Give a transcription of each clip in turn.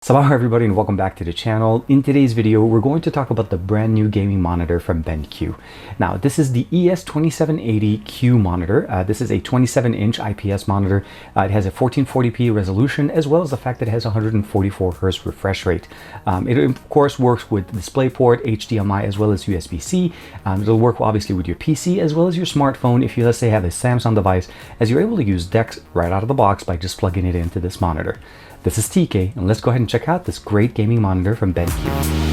Sabah everybody and welcome back to the channel. In today's video, we're going to talk about the brand new gaming monitor from BenQ. Now, this is the EX2780Q monitor. This is a 27-inch IPS monitor. It has a 1440p resolution, as well as the fact that it has 144 Hz refresh rate. It of course works with DisplayPort, HDMI, as well as USB-C. It'll work obviously with your PC as well as your smartphone if you, let's say, have a Samsung device, as you're able to use DeX right out of the box by just plugging it into this monitor. This is TK, and let's go ahead and check out this great gaming monitor from BenQ.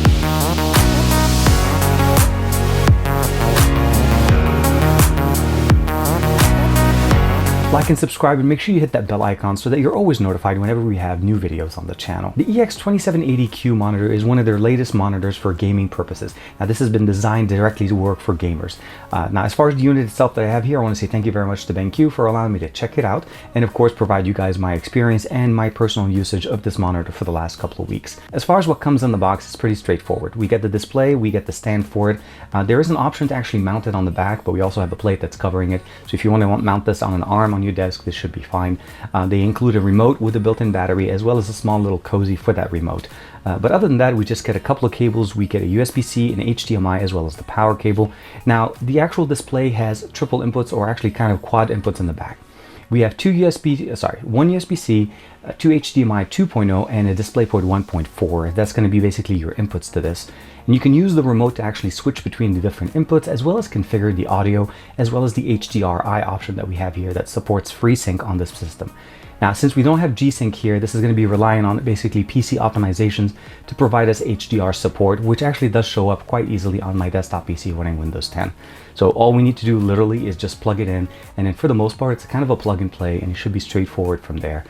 Like and subscribe, and make sure you hit that bell icon so that you're always notified whenever we have new videos on the channel. The EX2780Q monitor is one of their latest monitors for gaming purposes. Now, this has been designed directly to work for gamers. Now, as far as the unit itself that I have here, I want to say thank you very much to BenQ for allowing me to check it out and of course provide you guys my experience and my personal usage of this monitor for the last couple of weeks. As far as what comes in the box, it's pretty straightforward. We get the display, we get the stand for it. There is an option to actually mount it on the back, but we also have a plate that's covering it. So if you want to mount this on an arm on your desk, this should be fine. They include a remote with a built-in battery, as well as a small little cozy for that remote. But other than that, we just get a couple of cables. We get a USB-C and HDMI, as well as the power cable. Now, the actual display has triple inputs, or actually kind of quad inputs in the back. We have one USB-C, two HDMI 2.0, and a DisplayPort 1.4. That's going to be basically your inputs to this. And you can use the remote to actually switch between the different inputs, as well as configure the audio, as well as the HDRi option that we have here that supports FreeSync on this system. Now, since we don't have G-Sync here, this is going to be relying on basically PC optimizations to provide us HDR support, which actually does show up quite easily on my desktop PC running Windows 10. So all we need to do literally is just plug it in, and then for the most part, it's kind of a plug and play, and it should be straightforward from there.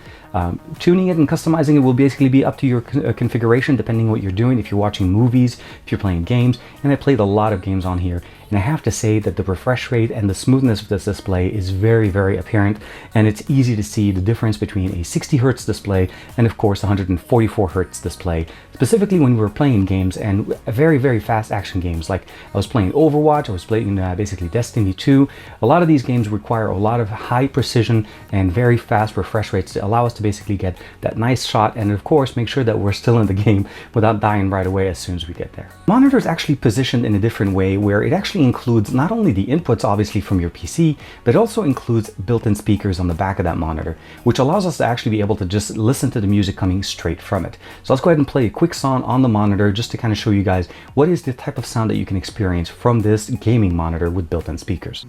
Tuning it and customizing it will basically be up to your configuration, depending on what you're doing. If you're watching movies, if you're playing games, and I played a lot of games on here, and I have to say that the refresh rate and the smoothness of this display is very, very apparent, and it's easy to see the difference between a 60 Hz display and of course 144 Hz display, specifically when we're playing games and very, very fast action games. Like I was playing Overwatch, I was playing basically Destiny 2. A lot of these games require a lot of high precision and very fast refresh rates to allow us to basically get that nice shot, and of course make sure that we're still in the game without dying right away as soon as we get there. The monitor is actually positioned in a different way, where it actually includes not only the inputs obviously from your PC, but it also includes built-in speakers on the back of that monitor, which allows us to actually be able to just listen to the music coming straight from it. So let's go ahead and play a quick song on the monitor just to kind of show you guys what is the type of sound that you can experience from this gaming monitor with built-in speakers.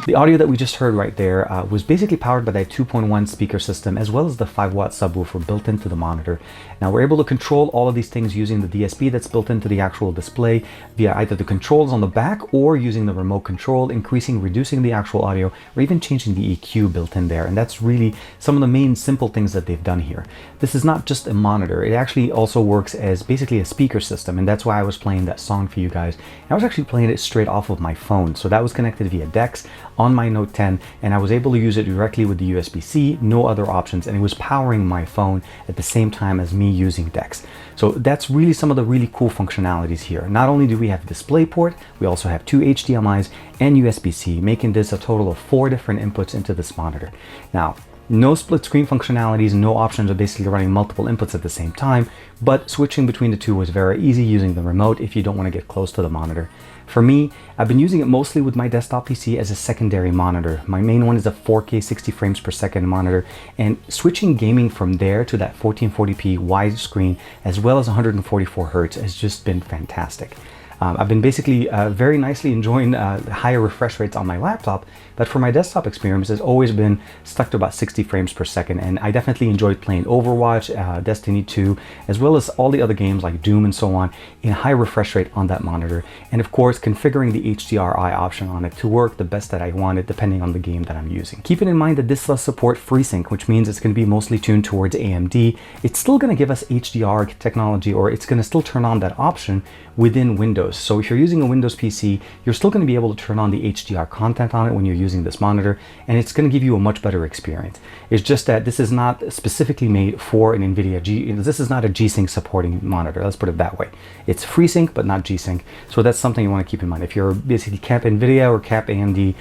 The audio that we just heard right there was basically powered by that 2.1 speaker system, as well as the 5-watt subwoofer built into the monitor. Now, we're able to control all of these things using the DSP that's built into the actual display via either the controls on the back or using the remote control, increasing, reducing the actual audio, or even changing the EQ built in there. And that's really some of the main simple things that they've done here. This is not just a monitor. It actually also works as basically a speaker system, and that's why I was playing that song for you guys. And I was actually playing it straight off of my phone. So that was connected via DeX on my Note 10, and I was able to use it directly with the USB-C, no other options, and it was powering my phone at the same time as me using DeX. So that's really some of the really cool functionalities here. Not only do we have DisplayPort, we also have two HDMIs and USB-C, making this a total of 4 different inputs into this monitor. Now, no split screen functionalities, no options of basically running multiple inputs at the same time, but switching between the two was very easy using the remote if you don't want to get close to the monitor. For me, I've been using it mostly with my desktop PC as a secondary monitor. My main one is a 4K 60 frames per second monitor, and switching gaming from there to that 1440p widescreen as well as 144 Hz has just been fantastic. I've been basically very nicely enjoying higher refresh rates on my laptop, but for my desktop experience, it's always been stuck to about 60 frames per second, and I definitely enjoyed playing Overwatch, Destiny 2, as well as all the other games like Doom and so on in high refresh rate on that monitor, and of course configuring the HDRi option on it to work the best that I wanted depending on the game that I'm using. Keeping in mind that this does support FreeSync, which means it's going to be mostly tuned towards AMD. It's still going to give us HDR technology, or it's going to still turn on that option within Windows. So if you're using a Windows PC, you're still going to be able to turn on the HDR content on it when you're using this monitor, and it's going to give you a much better experience. It's just that this is not specifically made for an NVIDIA this is not a G-Sync supporting monitor, let's put it that way. It's FreeSync but not G-Sync, so that's something you want to keep in mind. If you're basically cap NVIDIA or cap AMD,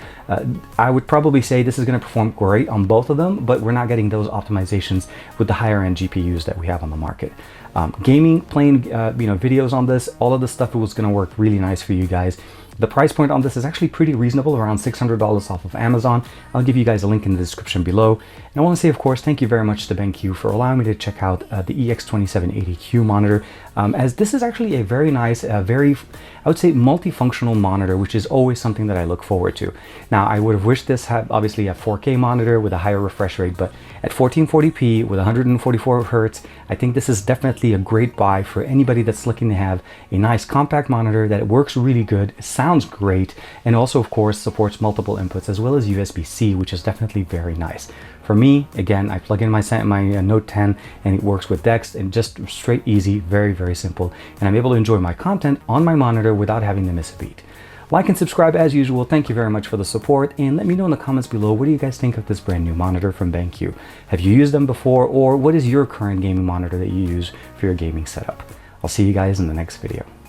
I would probably say this is going to perform great on both of them, but we're not getting those optimizations with the higher end GPUs that we have on the market. Gaming, playing videos on this, all of this stuff was going to work really nice for you guys. The price point on this is actually pretty reasonable, around $600 off of Amazon. I'll give you guys a link in the description below. And I want to say, of course, thank you very much to BenQ for allowing me to check out the EX2780Q monitor, as this is actually a very nice, I would say, multifunctional monitor, which is always something that I look forward to. Now, I would have wished this had obviously a 4K monitor with a higher refresh rate, but at 1440p with 144 Hz, I think this is definitely a great buy for anybody that's looking to have a nice compact monitor that works really good, sounds great, and also, of course, supports multiple inputs as well as USB-C, which is definitely very nice. For me, again, I plug in my Note 10 and it works with DeX, and just straight easy, very, very simple. And I'm able to enjoy my content on my monitor without having to miss a beat. Like and subscribe as usual. Thank you very much for the support, and let me know in the comments below, what do you guys think of this brand new monitor from BenQ? Have you used them before, or what is your current gaming monitor that you use for your gaming setup? I'll see you guys in the next video.